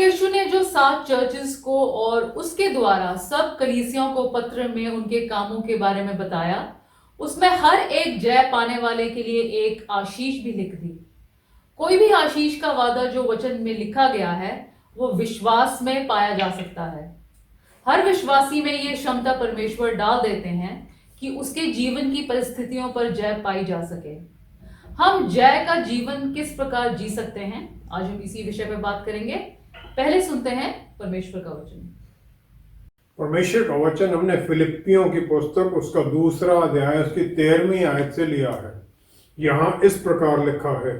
यीशु ने जो 7 चर्चेस को और उसके द्वारा सब कलीसियाओं को पत्र में उनके कामों के बारे में बताया, उसमें हर एक जय पाने वाले के लिए एक आशीष भी लिख दी। कोई भी आशीष का वादा जो वचन में लिखा गया है वो विश्वास में पाया जा सकता है। हर विश्वासी में ये क्षमता परमेश्वर डाल देते हैं कि उसके जीवन की परिस्थितियों पर जय पाई जा सके। हम जय का जीवन किस प्रकार जी सकते हैं, आज हम इसी विषय पर बात करेंगे। पहले सुनते हैं परमेश्वर का वचन। परमेश्वर का वचन हमने फिलिपियों की पुस्तक उसका 2 अध्याय उसकी 13वीं आयत से लिया है। यहाँ इस प्रकार लिखा है,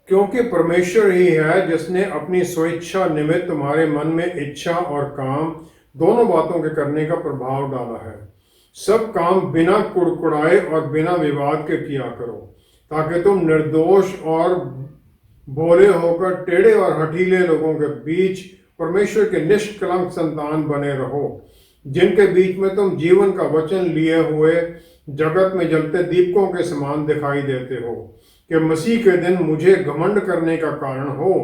क्योंकि परमेश्वर ही है जिसने अपनी स्वेच्छा निमित्त तुम्हारे मन में इच्छा और काम दोनों बातों के करने का प्रभाव डाला है। सब काम बिना कुड़कुड़ाए और बिना विवाद के किया करो, ताकि तुम निर्दोष और भोले होकर टेढ़े और हठीले लोगों के बीच परमेश्वर के निष्कलंक संतान बने रहो, जिनके बीच में तुम जीवन का वचन लिए हुए जगत में जलते दीपकों के समान दिखाई देते हो, कि मसीह के दिन मुझे घमंड करने का कारण हो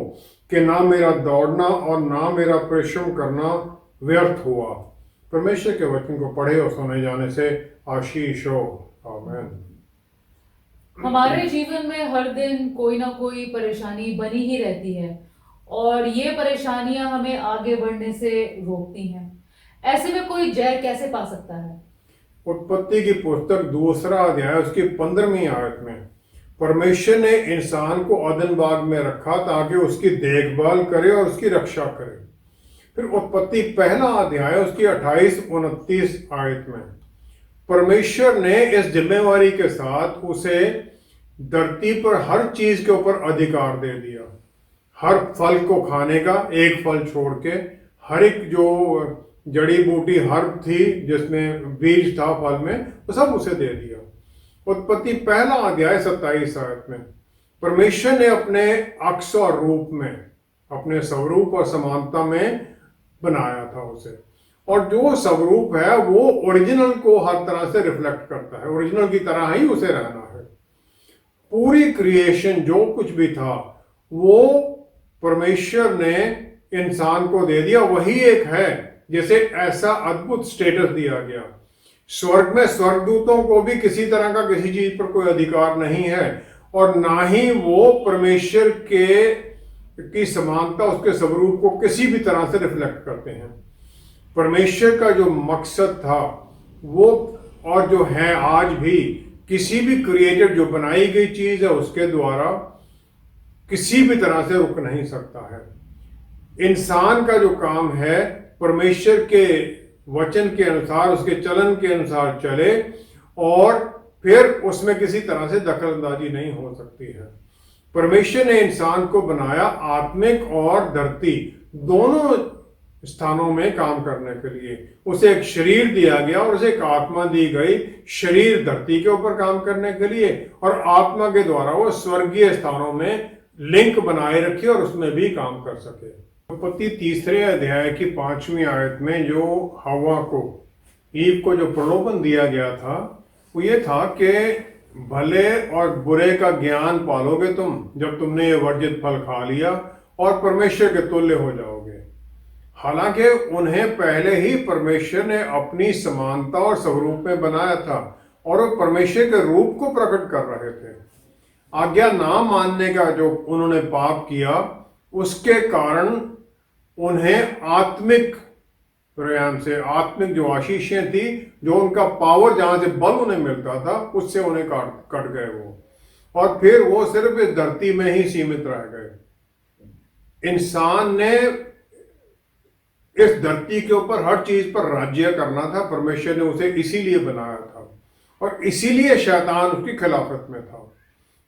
कि ना मेरा दौड़ना और ना मेरा परिश्रम करना व्यर्थ हुआ। परमेश्वर के वचन को पढ़े और सुने जाने से आशीष हो। आमीन। हमारे जीवन में हर दिन कोई ना कोई परेशानी बनी ही रहती है और ये परेशानियां हमें आगे बढ़ने से रोकती हैं। ऐसे में कोई जय कैसे पा सकता है? उत्पत्ति की पुस्तक 2 अध्याय उसकी 15वीं आयत में परमेश्वर ने इंसान को अदन बाग में रखा ताकि उसकी देखभाल करे और उसकी रक्षा करे। फिर उत्पत्ति 1 अध्याय उसकी 28-29 आयत में परमेश्वर ने इस जिम्मेवारी के साथ उसे धरती पर हर चीज के ऊपर अधिकार दे दिया। हर फल को खाने का, एक फल छोड़ के, हर एक जो जड़ी बूटी हर्ब थी जिसमें बीज था फल में, वो सब उसे दे दिया। उत्पत्ति 1 अध्याय 27 आयत में परमेश्वर ने अपने अक्स और रूप में, अपने स्वरूप और समानता में बनाया था उसे, और जो स्वरूप है वो ओरिजिनल को हर तरह से रिफ्लेक्ट करता है, ओरिजिनल की तरह ही उसे रहना है। पूरी क्रिएशन जो कुछ भी था वो परमेश्वर ने इंसान को दे दिया। वही एक है जिसे ऐसा अद्भुत स्टेटस दिया गया। स्वर्ग में स्वर्गदूतों को भी किसी तरह का किसी चीज पर कोई अधिकार नहीं है, और ना ही वो परमेश्वर की समानता, उसके स्वरूप को किसी भी तरह से रिफ्लेक्ट करते हैं। परमेश्वर का जो मकसद था वो, और जो है आज भी, किसी भी क्रिएटेड जो बनाई गई चीज है उसके द्वारा किसी भी तरह से रुक नहीं सकता है। इंसान का जो काम है परमेश्वर के वचन के अनुसार, उसके चलन के अनुसार चले, और फिर उसमें किसी तरह से दखलंदाजी नहीं हो सकती है। परमेश्वर ने इंसान को बनाया आत्मिक और धरती दोनों स्थानों में काम करने के लिए। उसे एक शरीर दिया गया और उसे एक आत्मा दी गई, शरीर धरती के ऊपर काम करने के लिए, और आत्मा के द्वारा वो स्वर्गीय स्थानों में लिंक बनाए रखी और उसमें भी काम कर सके। उत्पत्ति 3 अध्याय की 5वीं आयत में जो हवा को, ईव को जो प्रलोभन दिया गया था वो ये था कि भले और बुरे का ज्ञान पालोगे तुम जब तुमने ये वर्जित फल खा लिया, और परमेश्वर के तुल्य हो जाओगे। हालांकि उन्हें पहले ही परमेश्वर ने अपनी समानता और स्वरूप में बनाया था और वो परमेश्वर के रूप को प्रकट कर रहे थे। आज्ञा ना मानने का जो उन्होंने पाप किया उसके कारण उन्हें आत्मिक प्रयाण से, आत्मिक जो आशीषें थी, जो उनका पावर, जहां से बल उन्हें मिलता था, उससे उन्हें कट गए वो, और फिर वो सिर्फ इस धरती में ही सीमित रह गए। इंसान ने इस धरती के ऊपर हर चीज पर राज्य करना था। परमेश्वर ने उसे इसीलिए बनाया था, और इसीलिए शैतान उसकी खिलाफत में था।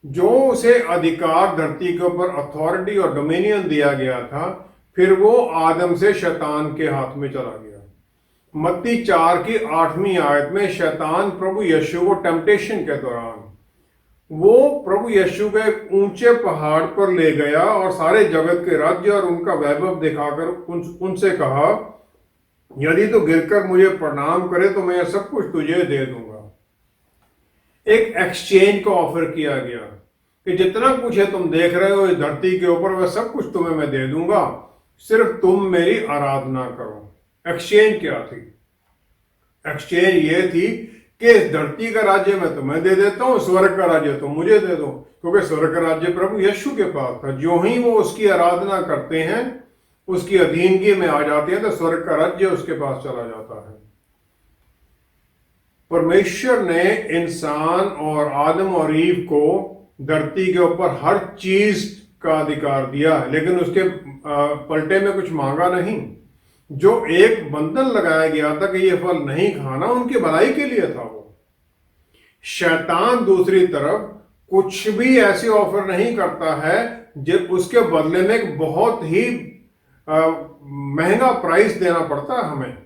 जो उसे अधिकार, धरती के ऊपर अथॉरिटी और डोमिनियन दिया गया था, फिर वो आदम से शैतान के हाथ में चला गया। मत्ती 4 की 8वीं आयत में शैतान प्रभु यीशु को टेम्पटेशन के दौरान वो प्रभु यीशु को एक ऊंचे पहाड़ पर ले गया और सारे जगत के राज्य और उनका वैभव दिखाकर उनसे कहा, यदि तो गिरकर मुझे प्रणाम करे तो मैं सब कुछ तुझे दे दूंगा। एक एक्सचेंज का ऑफर किया गया कि जितना कुछ है तुम देख रहे हो इस धरती के ऊपर, वह सब कुछ तुम्हें मैं दे दूंगा, सिर्फ तुम मेरी आराधना करो। एक्सचेंज क्या थी? एक्सचेंज ये थी कि इस धरती का राज्य मैं तुम्हें दे देता हूं, स्वर्ग का राज्य तुम मुझे दे दो। क्योंकि स्वर्ग का राज्य प्रभु यीशु के पास था। जो ही वो उसकी आराधना करते हैं, उसकी अधीनगी में आ जाते हैं, तो स्वर्ग का राज्य उसके पास चला जाता है। परमेश्वर ने इंसान और आदम और ईव को धरती के ऊपर हर चीज का अधिकार दिया, लेकिन उसके पलटे में कुछ मांगा नहीं। जो एक बंधन लगाया गया था कि ये फल नहीं खाना, उनकी भलाई के लिए था। वो शैतान दूसरी तरफ कुछ भी ऐसे ऑफर नहीं करता है जब उसके बदले में एक बहुत ही महंगा प्राइस देना पड़ता है हमें।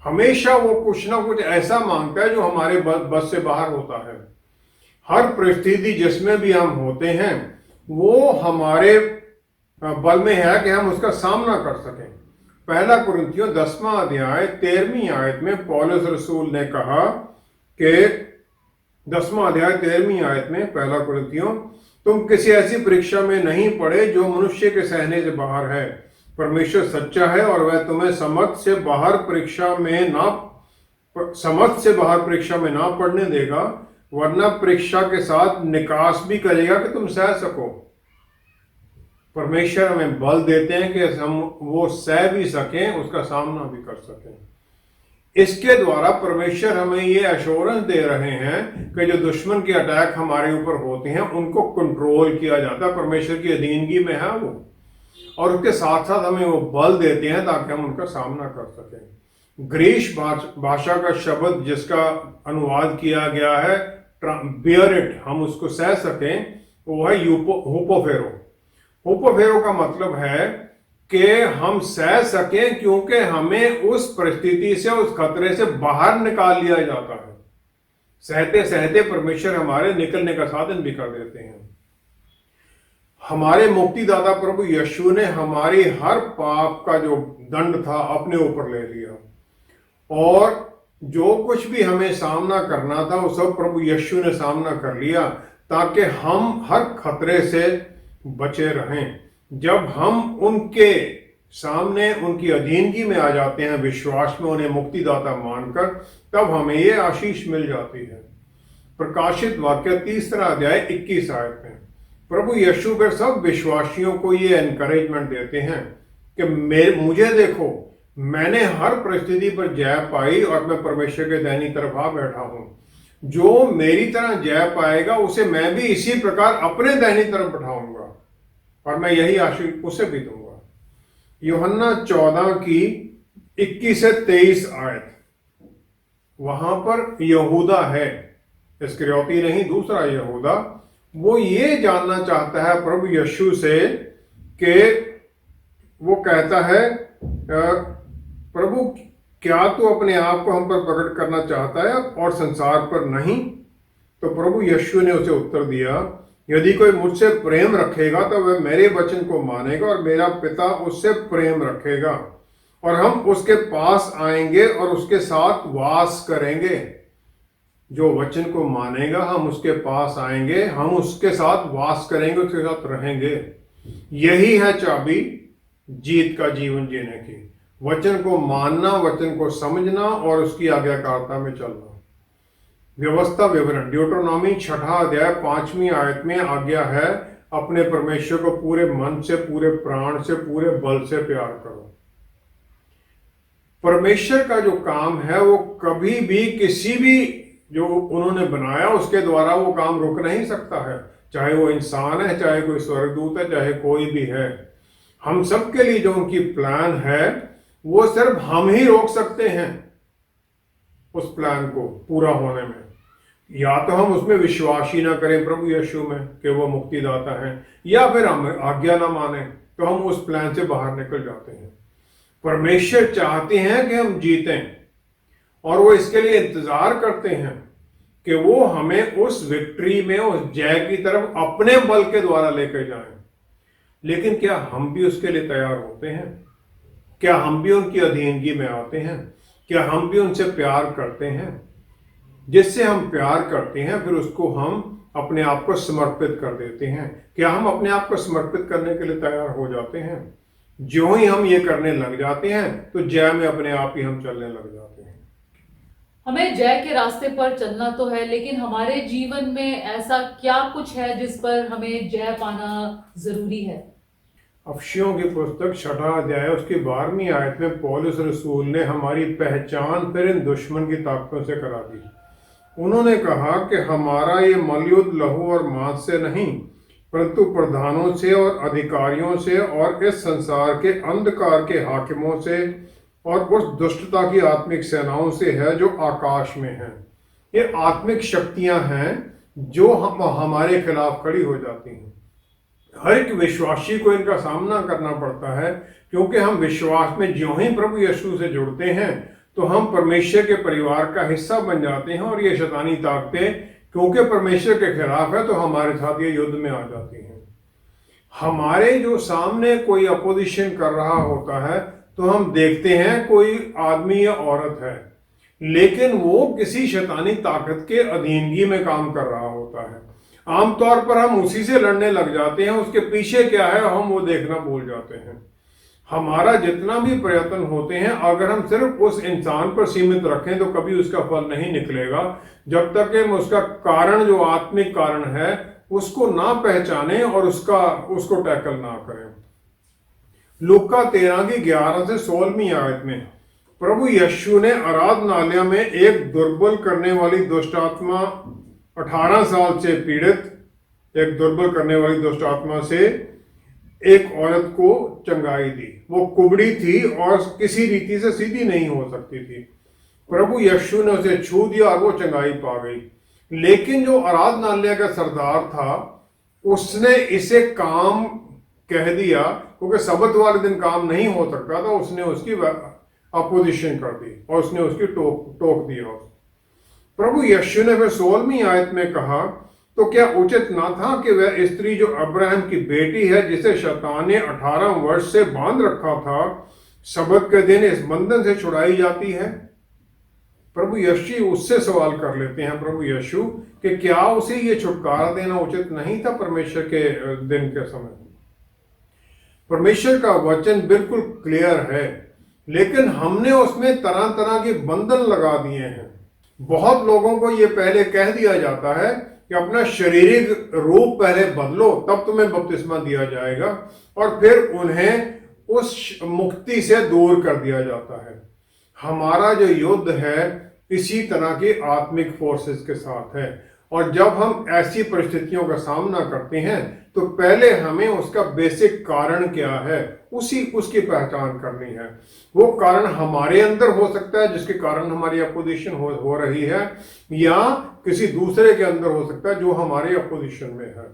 हमेशा वो कुछ ना कुछ ऐसा मांगता है जो हमारे बस से बाहर होता है। हर परिस्थिति जिसमें भी हम होते हैं, वो हमारे बल में है कि हम उसका सामना कर सकें। पहला कुरिन्थियों 10वां अध्याय 13वीं आयत में पौलुस रसूल ने कहा कि 10वां अध्याय 13वीं आयत में पहला कुरिन्थियों, तुम किसी ऐसी परीक्षा में नहीं पड़े जो मनुष्य के सहने से बाहर है। परमेश्वर सच्चा है और वह तुम्हें समझ से बाहर परीक्षा में ना पड़ने देगा, वरना परीक्षा के साथ निकास भी करेगा कि तुम सह सको। परमेश्वर हमें बल देते हैं कि हम वो सह भी सकें, उसका सामना भी कर सकें। इसके द्वारा परमेश्वर हमें ये एश्योरेंस दे रहे हैं कि जो दुश्मन के अटैक हमारे ऊपर होते हैं, उनको कंट्रोल किया जाता है, परमेश्वर की अधीनगी में है वो। और उसके साथ साथ हमें वो बल देते हैं ताकि हम उनका सामना कर सकें। ग्रीस भाषा का शब्द जिसका अनुवाद किया गया है बियर इट, हम उसको सह सकें, वो है हुपोफेरो। हुपोफेरो का मतलब है कि हम सह सकें, क्योंकि हमें उस परिस्थिति से, उस खतरे से बाहर निकाल लिया जाता है। सहते सहते परमेश्वर हमारे निकलने का साधन भी कर देते हैं। हमारे मुक्तिदाता प्रभु यीशु ने हमारी हर पाप का जो दंड था अपने ऊपर ले लिया, और जो कुछ भी हमें सामना करना था वो सब प्रभु यीशु ने सामना कर लिया, ताकि हम हर खतरे से बचे रहें। जब हम उनके सामने, उनकी अधीनगी में आ जाते हैं, विश्वास में उन्हें मुक्तिदाता मानकर, तब हमें ये आशीष मिल जाती है। प्रकाशित वाक्य 3 अध्याय 21 आयत में प्रभु यीशु फिर सब विश्वासियों को ये एनकरेजमेंट देते हैं कि मुझे देखो, मैंने हर परिस्थिति पर जय पाई और मैं परमेश्वर के दाहिनी तरफ आ बैठा हूं। जो मेरी तरह जय पाएगा उसे मैं भी इसी प्रकार अपने दाहिनी तरफ बैठाऊंगा, और मैं यही आशीष उसे भी दूंगा। यूहन्ना 14 की 21 से 23 आयत, वहां पर यहूदा है, इस्करियोती नहीं, दूसरा यहूदा। वो ये जानना चाहता है प्रभु यीशु से कि वो कहता है, प्रभु क्या तू अपने आप को हम पर प्रकट करना चाहता है और संसार पर नहीं? तो प्रभु यीशु ने उसे उत्तर दिया, यदि कोई मुझसे प्रेम रखेगा तो वह मेरे वचन को मानेगा, और मेरा पिता उससे प्रेम रखेगा, और हम उसके पास आएंगे और उसके साथ वास करेंगे। जो वचन को मानेगा, हम उसके पास आएंगे, हम उसके साथ वास करेंगे, उसके साथ रहेंगे। यही है चाबी जीत का जीवन जीने की। वचन को मानना, वचन को समझना और उसकी आज्ञाकारिता में चलना। व्यवस्था विवरण ड्यूटरोनॉमी 6 अध्याय 5वीं आयत में आज्ञा है, अपने परमेश्वर को पूरे मन से, पूरे प्राण से, पूरे बल से प्यार करो। परमेश्वर का जो काम है वो कभी भी किसी भी जो उन्होंने बनाया उसके द्वारा वो काम रुक नहीं सकता है। चाहे वो इंसान है, चाहे कोई स्वर्गदूत है, चाहे कोई भी है। हम सबके लिए जो उनकी प्लान है वो सिर्फ हम ही रोक सकते हैं उस प्लान को पूरा होने में। या तो हम उसमें विश्वास ही ना करें प्रभु यीशु में कि वो मुक्तिदाता है, या फिर हम आज्ञा ना माने, तो हम उस प्लान से बाहर निकल जाते हैं। परमेश्वर चाहते हैं कि हम जीतें, और वो इसके लिए इंतजार करते हैं कि वो हमें उस विक्ट्री में, उस जय की तरफ अपने बल के द्वारा लेकर जाएं। लेकिन क्या हम भी उसके लिए तैयार होते हैं? क्या हम भी उनकी अधीनगी में आते हैं? क्या हम भी उनसे प्यार करते हैं? जिससे हम प्यार करते हैं फिर उसको हम अपने आप को समर्पित कर देते हैं। क्या हम अपने आप को समर्पित करने के लिए तैयार हो जाते हैं? जो ही हम ये करने लग जाते हैं तो जय में अपने आप ही हम चलने लग जाते हैं। हमें जय के रास्ते पर चलना तो है, लेकिन हमारे जीवन में ऐसा क्या कुछ है जिस पर हमें जय पाना जरूरी है? अफसियों की पुस्तक 6वां अध्याय उसकी 12वीं आयत में पौलुस रसूल ने हमारी पहचान फिर इन दुश्मन की ताकतों से करा दी। उन्होंने कहा कि हमारा ये मलयुद्ध लहू और मांस से नहीं, परंतु प्रधानों से और अधिकारियों से और इस संसार के अंधकार के हाकिमों से और उस दुष्टता की आत्मिक सेनाओं से है जो आकाश में हैं। ये आत्मिक शक्तियां हैं जो हमारे खिलाफ खड़ी हो जाती हैं। हर एक विश्वासी को इनका सामना करना पड़ता है, क्योंकि हम विश्वास में ज्यों ही प्रभु यीशु से जुड़ते हैं तो हम परमेश्वर के परिवार का हिस्सा बन जाते हैं, और ये शैतानी ताकतें क्योंकि परमेश्वर के खिलाफ है तो हमारे साथ ये युद्ध में आ जाती हैं। हमारे जो सामने कोई अपोजिशन कर रहा होता है तो हम देखते हैं कोई आदमी या औरत है, लेकिन वो किसी शैतानी ताकत के अधीनगी में काम कर रहा होता है। आमतौर पर हम उसी से लड़ने लग जाते हैं, उसके पीछे क्या है हम वो देखना भूल जाते हैं। हमारा जितना भी प्रयत्न होते हैं, अगर हम सिर्फ उस इंसान पर सीमित रखें तो कभी उसका फल नहीं निकलेगा, जब तक कि हम उसका कारण, जो आत्मिक कारण है, उसको ना पहचाने और उसको टैकल ना करें। लूका 13 की 11 से 16वीं आयत में प्रभु यीशु ने आराधनालय में एक दुर्बल करने वाली दुष्ट आत्मा, 18 साल से पीड़ित एक दुर्बल करने वाली दुष्ट आत्मा से एक औरत को चंगाई दी। वो कुबड़ी थी और किसी रीति से सीधी नहीं हो सकती थी। प्रभु यीशु ने उसे छू दिया और वो चंगाई पा गई। लेकिन जो आराधनालय का सरदार था उसने इसे काम कह दिया, क्योंकि सबत वाले दिन काम नहीं हो सकता था। उसने उसकी अपोजिशन कर दी और उसने उसकी टोक दिया। प्रभु यीशु ने फिर 16वीं आयत में कहा, तो क्या उचित ना था कि वह स्त्री जो अब्राहम की बेटी है, जिसे शैतान ने 18 वर्ष से बांध रखा था, सबत के दिन इस बंधन से छुड़ाई जाती है? प्रभु यीशु उससे सवाल कर लेते हैं प्रभु यीशु कि क्या उसे ये छुटकारा देना उचित नहीं था परमेश्वर के दिन के समय? परमेश्वर का वचन बिल्कुल क्लियर है, लेकिन हमने उसमें तरह तरह के बंधन लगा दिए हैं। बहुत लोगों को ये पहले कह दिया जाता है कि अपना शारीरिक रूप पहले बदलो, तब तुम्हें बपतिस्मा दिया जाएगा, और फिर उन्हें उस मुक्ति से दूर कर दिया जाता है। हमारा जो युद्ध है इसी तरह की आत्मिक फोर्सेस के साथ है, और जब हम ऐसी परिस्थितियों का सामना करते हैं तो पहले हमें उसका बेसिक कारण क्या है उसकी पहचान करनी है। वो कारण हमारे अंदर हो सकता है जिसके कारण हमारी अपोजिशन हो रही है, या किसी दूसरे के अंदर हो सकता है जो हमारे अपोजिशन में है।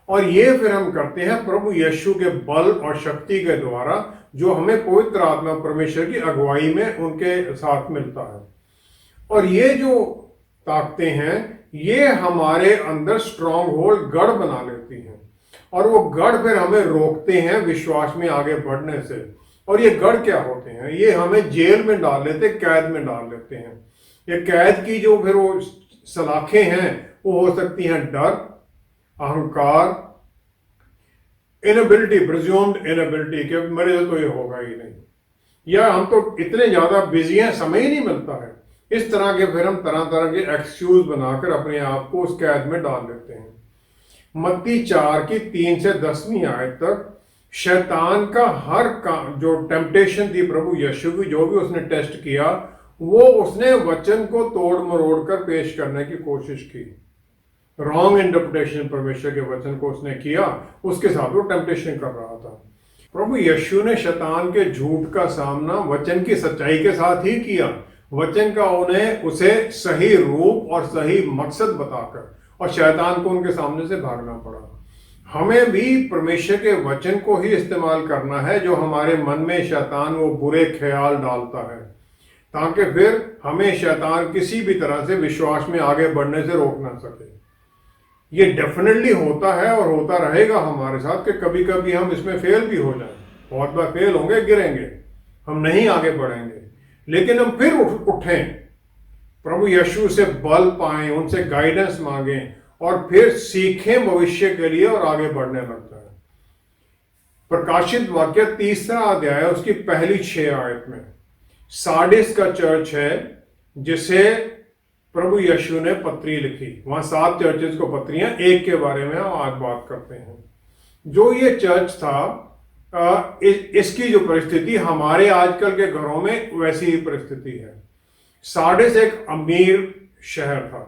और ये फिर हम करते हैं प्रभु यीशु के बल और शक्ति के द्वारा, जो हमें पवित्र आत्मा परमेश्वर की अगुवाई में उनके साथ मिलता है। और ये जो ताकतें हैं ये हमारे अंदर स्ट्रॉन्ग होल्ड, गढ़ बना लेती हैं, और वो गढ़ फिर हमें रोकते हैं विश्वास में आगे बढ़ने से। और ये गढ़ क्या होते हैं? ये हमें जेल में डाल लेते, कैद में डाल लेते हैं। ये कैद की जो फिर वो सलाखें हैं वो हो सकती हैं डर, अहंकार, इनएबिलिटी, प्रिज्यूम्ड इनएबिलिटी कि मेरे तो ये होगा ही नहीं, या हम तो इतने ज्यादा बिजी हैं समय ही नहीं मिलता है। इस तरह के फिर हम तरह तरह के एक्सक्यूज बनाकर अपने आप को उस कैद में डाल देते हैं। मत्ती 4 की 3 से 10वीं आयत तक शैतान का हर काम, जो टेम्पटेशन थी प्रभु यीशु की, जो भी उसने टेस्ट किया, वो उसने वचन को तोड़ मरोड़ कर पेश करने की कोशिश की। रॉन्ग इंटरप्रिटेशन परमेश्वर के वचन को उसने किया, उसके साथ वो टेम्पटेशन कर रहा था। प्रभु यीशु ने शैतान के झूठ का सामना वचन की सच्चाई के साथ ही किया। वचन का उसे सही रूप और सही मकसद बताकर, और शैतान को उनके सामने से भागना पड़ा। हमें भी परमेश्वर के वचन को ही इस्तेमाल करना है, जो हमारे मन में शैतान वो बुरे ख्याल डालता है, ताकि फिर हमें शैतान किसी भी तरह से विश्वास में आगे बढ़ने से रोक ना सके। ये डेफिनेटली होता है और होता रहेगा हमारे साथ कि कभी कभी हम इसमें फेल भी हो जाएं। बहुत बार फेल होंगे, गिरेंगे, हम नहीं आगे बढ़ेंगे, लेकिन हम फिर उठें प्रभु यीशु से बल पाएं, उनसे गाइडेंस मांगें और फिर सीखें भविष्य के लिए और आगे बढ़ने लगता है। प्रकाशित वाक्य 3 अध्याय उसकी पहली 6 आयत में सार्डिस का चर्च है जिसे प्रभु यीशु ने पत्री लिखी। वहां 7 चर्चेस को पत्रियां, एक के बारे में हम आज बात करते हैं। जो ये चर्च था, इसकी जो परिस्थिति हमारे आजकल के घरों में वैसी ही परिस्थिति है। सार्डिस एक अमीर शहर था,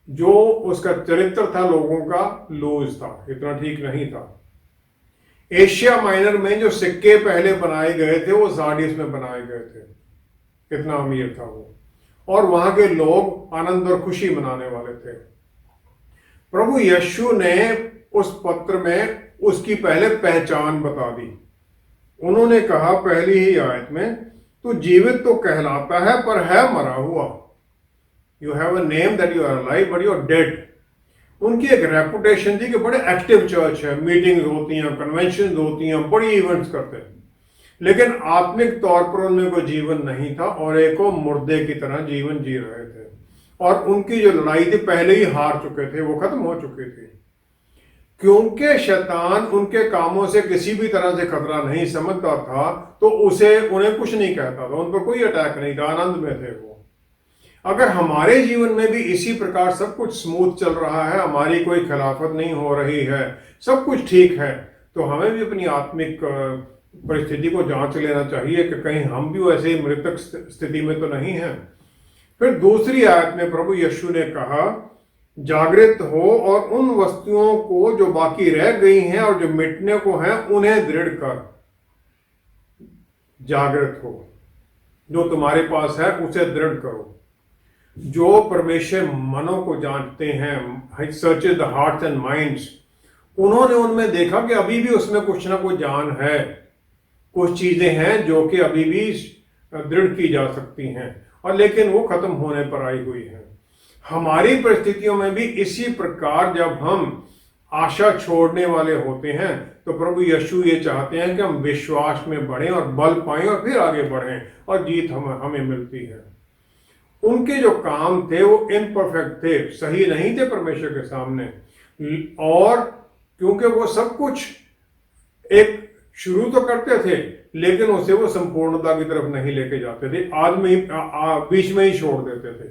जो उसका चरित्र था लोगों का लूज था, इतना ठीक नहीं था। एशिया माइनर में जो सिक्के पहले बनाए गए थे वो सार्डिस में बनाए गए थे, कितना अमीर था वो। और वहां के लोग आनंद और खुशी मनाने वाले थे। प्रभु यीशु ने उस पत्र में उसकी पहले पहचान बता दी। उन्होंने कहा पहली ही आयत में, तू जीवित तो कहलाता है पर है मरा हुआ। You have a name that you are alive but you are dead. उनकी एक रेपुटेशन थी कि बड़े एक्टिव चर्च है, मीटिंग्स होती हैं, कन्वेंशन होती हैं, बड़ी इवेंट्स करते हैं, लेकिन आत्मिक तौर पर उनमें कोई जीवन नहीं था और एक वो मुर्दे की तरह जीवन जी रहे थे। और उनकी जो लड़ाई थी पहले ही हार चुके थे, वो खत्म हो चुकी थी, क्योंकि शैतान उनके कामों से किसी भी तरह से खतरा नहीं समझता था, तो उन्हें कुछ नहीं कहता था, उन पर कोई अटैक नहीं था, आनंद में थे वो। अगर हमारे जीवन में भी इसी प्रकार सब कुछ स्मूथ चल रहा है, हमारी कोई खिलाफत नहीं हो रही है, सब कुछ ठीक है, तो हमें भी अपनी आत्मिक परिस्थिति को जांच लेना चाहिए कि कहीं हम भी वैसे ही मृतक स्थिति में तो नहीं है। फिर दूसरी आयत में प्रभु यीशु ने कहा, जागृत हो और उन वस्तुओं को जो बाकी रह गई हैं और जो मिटने को हैं उन्हें दृढ़ कर। जागृत हो, जो तुम्हारे पास है उसे दृढ़ करो। जो परमेश्वर मनों को जानते हैं, searches the hearts and minds, उन्होंने उनमें देखा कि अभी भी उसमें कुछ ना कुछ जान है, कुछ चीजें हैं जो कि अभी भी दृढ़ की जा सकती हैं, और लेकिन वो खत्म होने पर आई हुई है। हमारी परिस्थितियों में भी इसी प्रकार जब हम आशा छोड़ने वाले होते हैं, तो प्रभु यीशु ये चाहते हैं कि हम विश्वास में बढ़ें और बल पाएं और फिर आगे बढ़ें और जीत हमें मिलती है। उनके जो काम थे वो इनपरफेक्ट थे, सही नहीं थे परमेश्वर के सामने, और क्योंकि वो सब कुछ एक शुरू तो करते थे लेकिन उसे वो संपूर्णता की तरफ नहीं लेके जाते थे, बीच में ही छोड़ देते थे।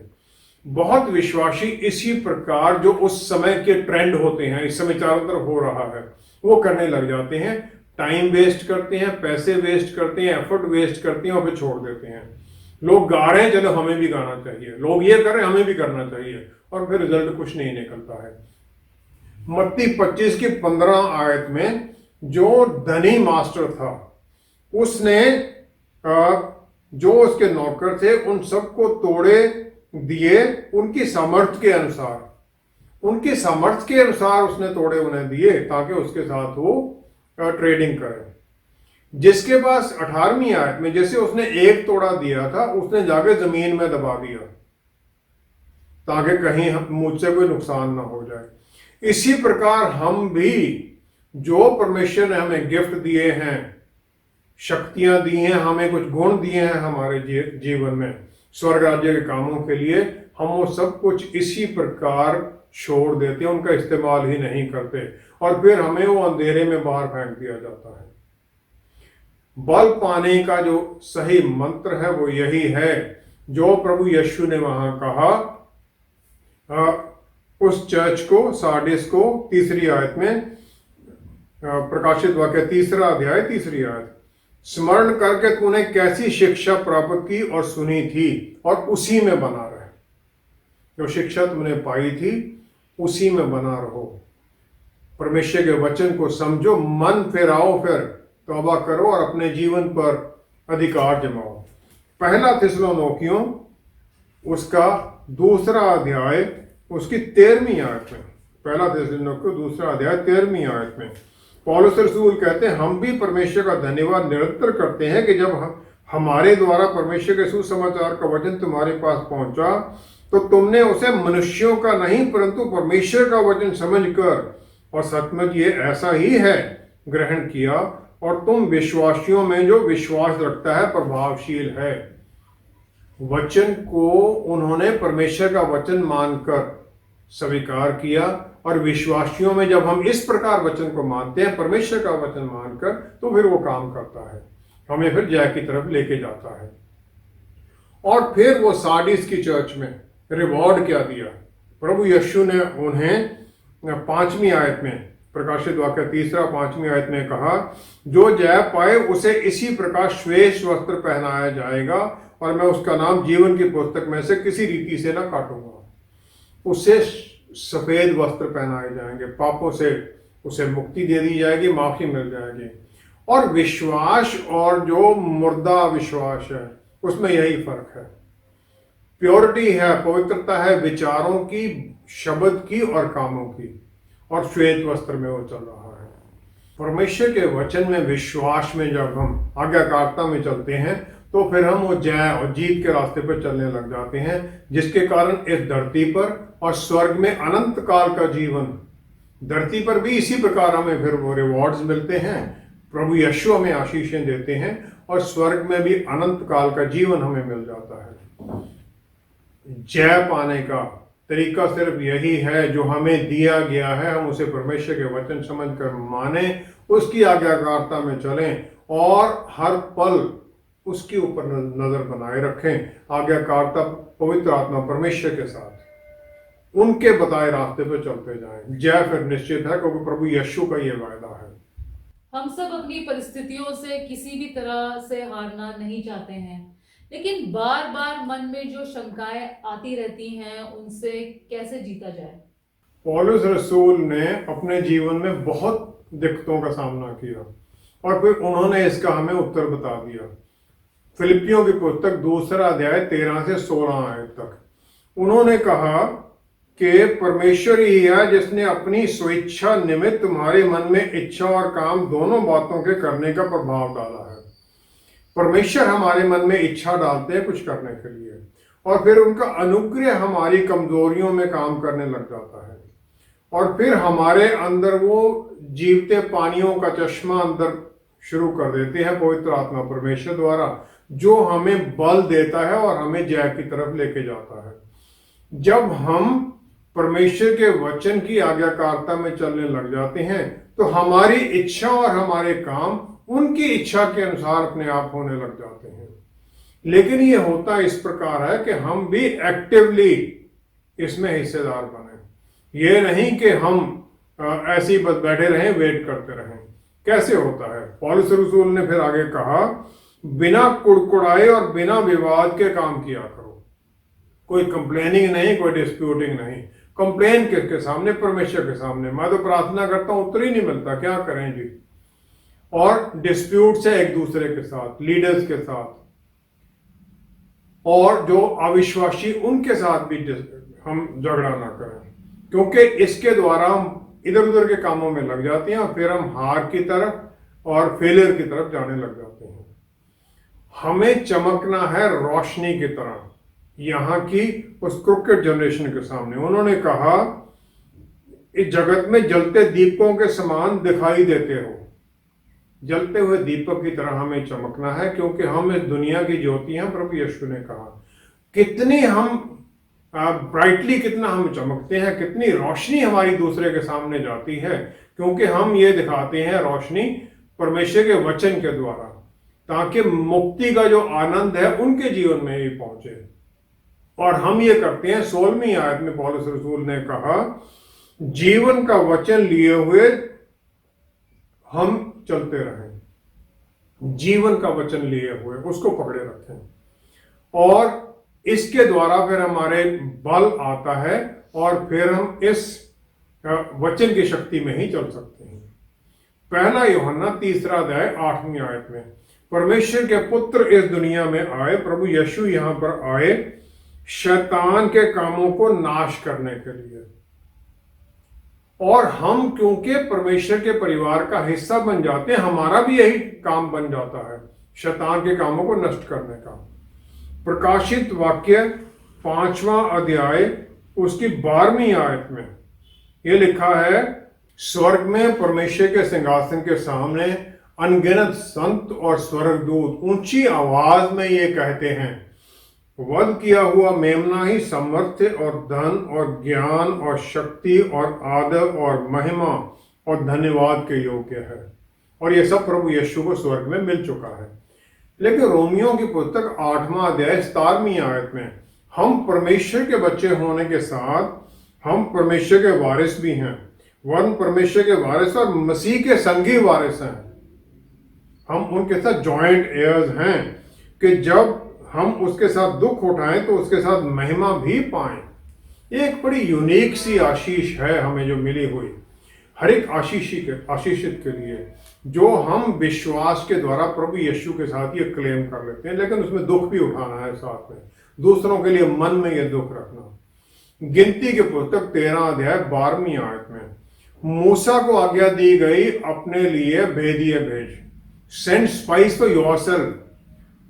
बहुत विश्वासी इसी प्रकार जो उस समय के ट्रेंड होते हैं, इस समय चारों तरफ हो रहा है, वो करने लग जाते हैं। टाइम वेस्ट करते हैं, पैसे वेस्ट करते हैं, एफर्ट वेस्ट करते हैं और फिर छोड़ देते हैं। लोग गा रहे हैं, चलो हमें भी गाना चाहिए, लोग ये कर रहे हैं हमें भी करना चाहिए, और फिर रिजल्ट कुछ नहीं निकलता है। मत्ती 25 की 15 आयत में जो धनी मास्टर था, उसने जो उसके नौकर थे उन सबको तोड़े दिए, उनकी सामर्थ्य के अनुसार, उनकी सामर्थ्य के अनुसार उसने तोड़े उन्हें दिए ताकि उसके साथ वो ट्रेडिंग करे। जिसके पास 18वीं आयत में जैसे उसने एक तोड़ा दिया था, उसने जाके जमीन में दबा दिया ताकि कहीं मुझसे कोई नुकसान ना हो जाए। इसी प्रकार हम भी जो परमेश्वर ने हमें गिफ्ट दिए हैं, शक्तियां दी हैं, हमें कुछ गुण दिए हैं हमारे जीवन में स्वर्ग राज्य के कामों के लिए, हम वो सब कुछ इसी प्रकार छोड़ देते हैं, उनका इस्तेमाल ही नहीं करते, और फिर हमें वो अंधेरे में बाहर फेंक दिया जाता है। बल पाने का जो सही मंत्र है वो यही है जो प्रभु यीशु ने वहां कहा उस चर्च को, सार्डिस को, 3री आयत में, प्रकाशित वाक्य 3 अध्याय 3री आयत, स्मरण करके तूने कैसी शिक्षा प्राप्त की और सुनी थी और उसी में बना रहे। जो शिक्षा तुमने पाई थी उसी में बना रहो। परमेश्वर के वचन को समझो, मन फिराओ, फिर तौबा करो और अपने जीवन पर अधिकार जमाओ। पहला थिस्सलुनीकियों उसका 2 अध्याय उसकी 13वीं आयत में, पहला थिस्सलुनीकियों 2 अध्याय 13वीं आयत में पौलुस रसूल कहते हैं, हम भी परमेश्वर का धन्यवाद निरंतर करते हैं कि जब हमारे द्वारा परमेश्वर के सुसमाचार का वचन तुम्हारे पास पहुंचा तो तुमने उसे मनुष्यों का नहीं परंतु परमेश्वर का वचन समझकर, और सचमुच ये ऐसा ही है, ग्रहण किया, और तुम विश्वासियों में जो विश्वास रखता है प्रभावशील है। वचन को उन्होंने परमेश्वर का वचन मानकर स्वीकार किया, और विश्वासियों में जब हम इस प्रकार वचन को मानते हैं, परमेश्वर का वचन मानकर, तो फिर वो काम करता है, हमें फिर जय की तरफ लेके जाता है। और फिर वो सार्डिस की चर्च में रिवॉर्ड क्या दिया, प्रभु यीशु ने उन्हें 5वीं आयत में, प्रकाशित वाक्य 3-5वीं आयत में कहा, जो जय पाए उसे इसी प्रकार श्वेत वस्त्र पहनाया जाएगा, और मैं उसका नाम जीवन की पुस्तक में से किसी रीति से ना काटूंगा। उसे सफेद वस्त्र पहनाए जाएंगे, पापों से उसे मुक्ति दे दी जाएगी, माफी मिल जाएगी। और विश्वास और जो मुर्दा विश्वास है उसमें यही फर्क है। प्योरिटी है, पवित्रता है विचारों की, शब्द की और कामों की, और श्वेत वस्त्र में वो चल रहा है। परमेश्वर के वचन में विश्वास में जब हम आज्ञाकारिता में चलते हैं, तो फिर हम वो जय और जीत के रास्ते पर चलने लग जाते हैं, जिसके कारण इस धरती पर और स्वर्ग में अनंत काल का जीवन, धरती पर भी इसी प्रकार हमें फिर वो रिवॉर्ड्स मिलते हैं, प्रभु यीशु हमें आशीषें देते हैं, और स्वर्ग में भी अनंत काल का जीवन हमें मिल जाता है। जय पाने का तरीका सिर्फ यही है जो हमें दिया गया है, हम उसे परमेश्वर के वचन समझकर माने, उसकी आज्ञाकारिता में चलें, और हर पल उसके ऊपर नजर बनाए रखें। आज्ञाकारिता पवित्र आत्मा परमेश्वर के साथ उनके बताए रास्ते पर चलते जाएं। जय फिर निश्चित है, क्योंकि प्रभु यीशु का ये वायदा है। हम सब अपनी परिस्थितियों से किसी भी तरह से हारना नहीं चाहते हैं, लेकिन बार बार मन में जो शंकाएं आती रहती हैं, उनसे कैसे जीता जाए। पौलुस रसूल ने अपने जीवन में बहुत दिक्कतों का सामना किया, और फिर उन्होंने इसका हमें उत्तर बता दिया। फिलिपियों की पुस्तक 2 अध्याय 13 से 16 आयत तक उन्होंने कहा कि परमेश्वर ही है जिसने अपनी स्वेच्छा निमित्त तुम्हारे मन में इच्छा और काम दोनों बातों के करने का प्रभाव डाला है। परमेश्वर हमारे मन में इच्छा डालते हैं कुछ करने के लिए, और फिर उनका अनुग्रह हमारी कमजोरियों में काम करने लग जाता है, और फिर हमारे अंदर वो जीवते पानियों का चश्मा अंदर शुरू कर देते हैं पवित्र आत्मा परमेश्वर द्वारा, जो हमें बल देता है और हमें जय की तरफ लेके जाता है। जब हम परमेश्वर के वचन की आज्ञाकारिता में चलने लग जाते हैं, तो हमारी इच्छा और हमारे काम उनकी इच्छा के अनुसार अपने आप होने लग जाते हैं। लेकिन ये होता इस प्रकार है कि हम भी एक्टिवली इसमें हिस्सेदार बने, ये नहीं कि हम ऐसे ही बस बैठे रहें, वेट करते रहें। कैसे होता है? पौलुस रसूल ने फिर आगे कहा, बिना कुड़कुड़ाए और बिना विवाद के काम किया करो। कोई कंप्लेनिंग नहीं, कोई डिस्प्यूटिंग नहीं। कंप्लेन किसके सामने? परमेश्वर के सामने। मैं तो प्रार्थना करता हूं, उत्तर ही नहीं मिलता, क्या करें जी। और डिस्प्यूट से एक दूसरे के साथ, लीडर्स के साथ, और जो अविश्वासी उनके साथ भी हम झगड़ा ना करें, क्योंकि इसके द्वारा हम इधर उधर के कामों में लग जाते हैं, और फिर हम हार की तरफ और फेलियर की तरफ जाने लग जाते हैं। हमें चमकना है रोशनी की तरह यहां की उस क्रिकेट जनरेशन के सामने। उन्होंने कहा, इस जगत में जलते दीपकों के समान दिखाई देते हो। जलते हुए दीपक की तरह हमें चमकना है, क्योंकि हम इस दुनिया की ज्योति हैं। प्रभु यीशु ने कहा, कितनी हम ब्राइटली, कितना हम चमकते हैं, कितनी रोशनी हमारी दूसरे के सामने जाती है, क्योंकि हम ये दिखाते हैं रोशनी परमेश्वर के वचन के द्वारा, ताकि मुक्ति का जो आनंद है उनके जीवन में ही पहुंचे। और हम ये करते हैं। 16वीं आयत में पौलुस रसूल ने कहा, जीवन का वचन लिए हुए हम चलते रहें। जीवन का वचन लिए हुए उसको पकड़े रखें, और इसके द्वारा फिर हमारे बल आता है, और फिर हम इस वचन की शक्ति में ही चल सकते हैं। 1 यूहन्ना 3 अध्याय 8वीं आयत में, परमेश्वर के पुत्र इस दुनिया में आए, प्रभु यीशु यहां पर आए शैतान के कामों को नाश करने के लिए। और हम क्योंकि परमेश्वर के परिवार का हिस्सा बन जाते हैं, हमारा भी यही काम बन जाता है, शैतान के कामों को नष्ट करने का। प्रकाशित वाक्य 5वां अध्याय उसकी 12वीं आयत में यह लिखा है, स्वर्ग में परमेश्वर के सिंहासन के सामने अनगिनत संत और स्वर्गदूत ऊंची आवाज में ये कहते हैं, वध किया हुआ मेमना ही सामर्थ्य और धन और ज्ञान और शक्ति और आदर और महिमा और धन्यवाद के योग्य है, और ये सब प्रभु यीशु को स्वर्ग में मिल चुका है। लेकिन रोमियों की पुस्तक 8वां अध्याय 17वीं आयत में हम परमेश्वर के बच्चे होने के साथ हम परमेश्वर के वारिस भी हैं, वरन परमेश्वर के वारिस और मसीह के संगी वारिस हैं। हम उनके साथ जॉइंट एयर्स हैं कि जब हम उसके साथ दुख उठाएं तो उसके साथ महिमा भी पाएं। एक बड़ी यूनिक सी आशीष है हमें जो मिली हुई, हर एक आशीषित के लिए, जो हम विश्वास के द्वारा प्रभु यीशु के साथ ये क्लेम कर लेते हैं। लेकिन उसमें दुख भी उठाना है, साथ में दूसरों के लिए मन में ये दुख रखना। गिनती के पुस्तक 13 अध्याय 12वीं आयत में मूसा को आज्ञा दी गई, अपने लिए भेदिए भेज, सेंड स्पाइस फॉर योरसेल्फ।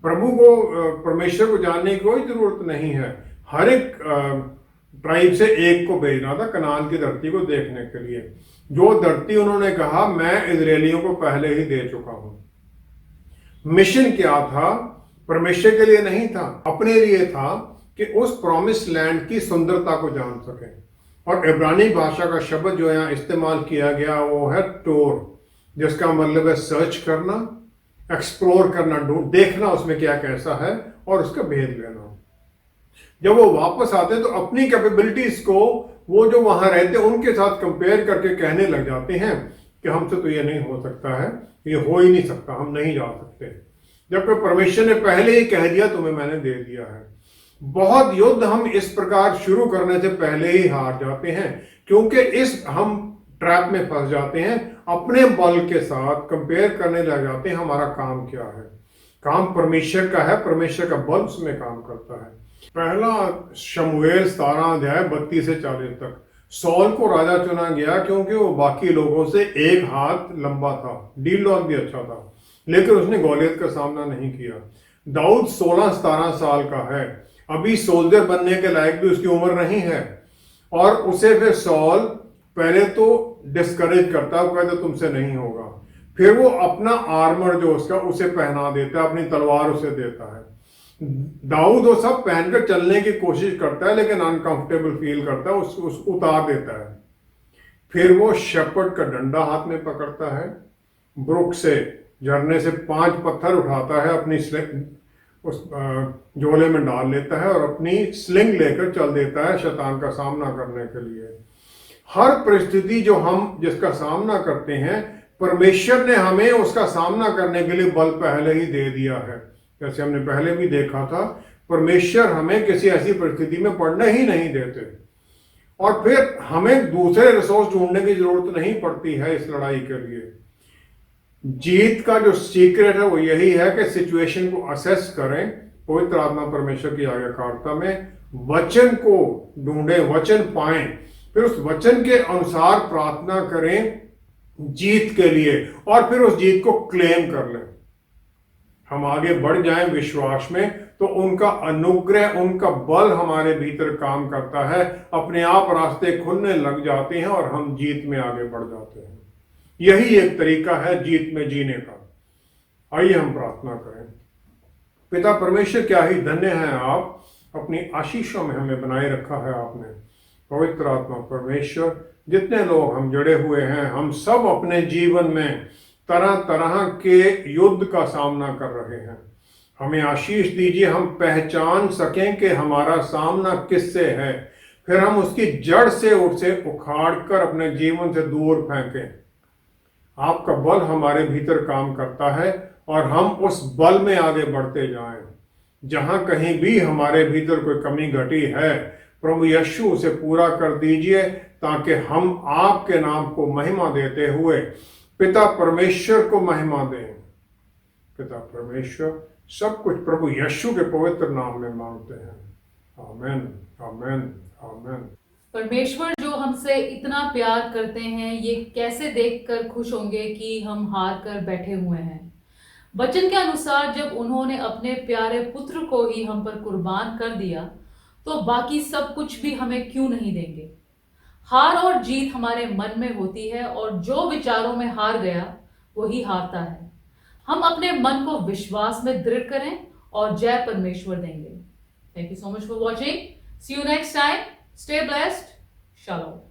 प्रभु को, परमेश्वर को जानने की कोई जरूरत नहीं है, हर एक ट्राइब से एक को भेजना था कनान की धरती को देखने के लिए। जो धरती उन्होंने कहा मैं इजरायलियों को पहले ही दे चुका हूं। मिशन क्या था? परमेश्वर के लिए नहीं था, अपने लिए था कि उस प्रॉमिस लैंड की सुंदरता को जान सके। और इब्रानी भाषा का शब्द जो यहाँ इस्तेमाल किया गया वो है टोर, जिसका मतलब है सर्च करना, एक्सप्लोर करना, देखना उसमें क्या कैसा है और उसका भेद लेना। जब वो वापस आते तो अपनी कैपेबिलिटीज को वो जो वहां रहते उनके साथ कंपेयर करके कहने लग जाते हैं कि हमसे तो ये नहीं हो सकता है, ये हो ही नहीं सकता, हम नहीं जा सकते। जबकि परमेश्वर ने पहले ही कह दिया तुम्हें मैंने दे दिया है। बहुत युद्ध हम इस प्रकार शुरू करने से पहले ही हार जाते हैं, क्योंकि इस हम ट्रैप में फंस जाते हैं, अपने बल के साथ कंपेयर करने लग जाते हैं हमारा काम क्या है। काम परमेश्वर का है, परमेश्वर का बल उसमें काम करता है। पहला शमूएल 17 अध्याय 32 से 40 तक सौल को राजा चुना गया क्योंकि वो बाकी लोगों से एक हाथ लंबा था, डील डॉग भी अच्छा था, लेकिन उसने गौलियत का सामना नहीं किया। दाऊद 16-17 साल का है, अभी सोल्जर बनने के लायक भी उसकी उम्र नहीं है, और उसे फिर सौल पहले तो डिस्करेज करता है, वो कहता तुमसे नहीं होगा। फिर वो अपना आर्मर जो उसका उसे पहना देता है, अपनी तलवार उसे देता है। दाऊद वो सब पहनकर चलने की कोशिश करता है, लेकिन अनकंफर्टेबल फील करता है, उस उतार देता है। फिर वो शेपर्ड का डंडा हाथ में पकड़ता है, ब्रुक से झरने से 5 पत्थर उठाता है, अपनी उस झोले में डाल लेता है और अपनी स्लिंग लेकर चल देता है शैतान का सामना करने के लिए। हर परिस्थिति जो हम जिसका सामना करते हैं, परमेश्वर ने हमें उसका सामना करने के लिए बल पहले ही दे दिया है। जैसे हमने पहले भी देखा था, परमेश्वर हमें किसी ऐसी परिस्थिति में पड़ने ही नहीं देते, और फिर हमें दूसरे रिसोर्स ढूंढने की जरूरत नहीं पड़ती है इस लड़ाई के लिए। जीत का जो सीक्रेट है वो यही है कि सिचुएशन को असेस करें, पवित्र आत्मा परमेश्वर की आज्ञाकारिता में वचन को ढूंढें, वचन पाएं, फिर उस वचन के अनुसार प्रार्थना करें जीत के लिए, और फिर उस जीत को क्लेम कर लें। हम आगे बढ़ जाएं विश्वास में तो उनका अनुग्रह, उनका बल हमारे भीतर काम करता है, अपने आप रास्ते खुलने लग जाते हैं और हम जीत में आगे बढ़ जाते हैं। यही एक तरीका है जीत में जीने का। आइए हम प्रार्थना करें। पिता परमेश्वर, क्या ही धन्य है आप, अपनी आशीषों में हमें बनाए रखा है आपने। पवित्र आत्मा परमेश्वर, जितने लोग हम जुड़े हुए हैं, हम सब अपने जीवन में तरह तरह के युद्ध का सामना कर रहे हैं। हमें आशीष दीजिए, हम पहचान सकें कि हमारा सामना किससे है, फिर हम उसकी जड़ से उसे उखाड़ कर अपने जीवन से दूर फेंकें। आपका बल हमारे भीतर काम करता है और हम उस बल में आगे बढ़ते जाएं। जहां कहीं भी हमारे भीतर कोई कमी घटी है, प्रभु यीशु उसे पूरा कर दीजिए, ताकि हम आपके नाम को महिमा देते हुए पिता परमेश्वर को महिमा दें। पिता परमेश्वर, सब कुछ प्रभु यीशु के पवित्र नाम में मांगते हैं। आमीन, आमीन, आमीन। परमेश्वर जो हमसे इतना प्यार करते हैं, ये कैसे देखकर खुश होंगे कि हम हार कर बैठे हुए हैं। वचन के अनुसार जब उन्होंने अपने प्यारे पुत्र को ही हम पर कुर्बान कर दिया, तो बाकी सब कुछ भी हमें क्यों नहीं देंगे। हार और जीत हमारे मन में होती है, और जो विचारों में हार गया वही हारता है। हम अपने मन को विश्वास में दृढ़ करें और जय परमेश्वर देंगे। Thank you so much for watching. See you next time. Stay blessed. Shalom.